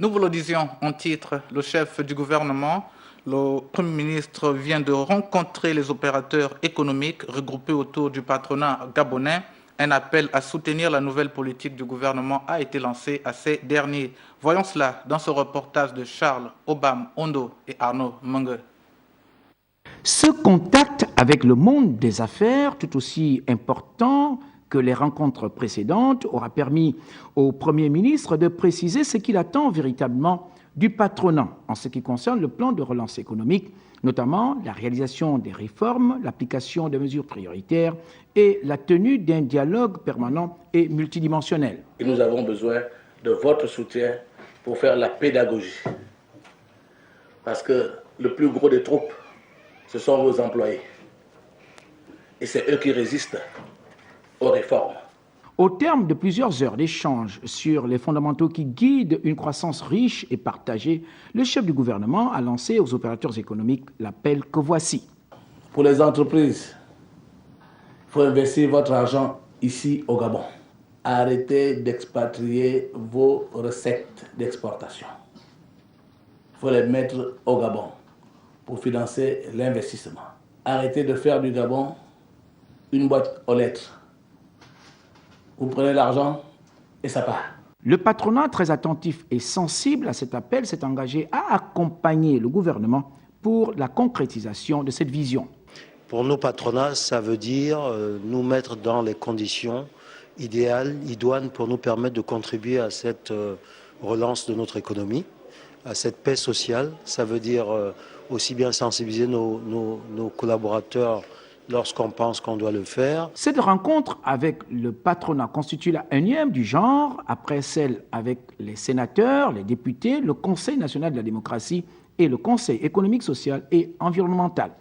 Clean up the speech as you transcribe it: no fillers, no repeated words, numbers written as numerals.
Nous vous le disions en titre, le chef du gouvernement, le Premier ministre vient de rencontrer les opérateurs économiques regroupés autour du patronat gabonais. Un appel à soutenir la nouvelle politique du gouvernement a été lancé à ces derniers. Voyons cela dans ce reportage de Charles Obam Ondo et Arnaud Mengue. Ce contact avec le monde des affaires, tout aussi important que les rencontres précédentes, aura permis au Premier ministre de préciser ce qu'il attend véritablement du patronat en ce qui concerne le plan de relance économique, notamment la réalisation des réformes, l'application de mesures prioritaires et la tenue d'un dialogue permanent et multidimensionnel. Et nous avons besoin de votre soutien pour faire la pédagogie. Parce que le plus gros des troupes, ce sont vos employés. Et c'est eux qui résistent aux réformes. Au terme de plusieurs heures d'échanges sur les fondamentaux qui guident une croissance riche et partagée, le chef du gouvernement a lancé aux opérateurs économiques l'appel que voici. Pour les entreprises, il faut investir votre argent ici au Gabon. Arrêtez d'expatrier vos recettes d'exportation. Il faut les mettre au Gabon pour financer l'investissement. Arrêtez de faire du Gabon une boîte aux lettres. Vous prenez l'argent et ça part. Le patronat, très attentif et sensible à cet appel, s'est engagé à accompagner le gouvernement pour la concrétisation de cette vision. Pour nos patronats, ça veut dire nous mettre dans les conditions idéales, idoines pour nous permettre de contribuer à cette relance de notre économie, à cette paix sociale. Ça veut dire aussi bien sensibiliser nos collaborateurs lorsqu'on pense qu'on doit le faire. Cette rencontre avec le patronat constitue la énième du genre, après celle avec les sénateurs, les députés, le Conseil national de la démocratie et le Conseil économique, social et environnemental.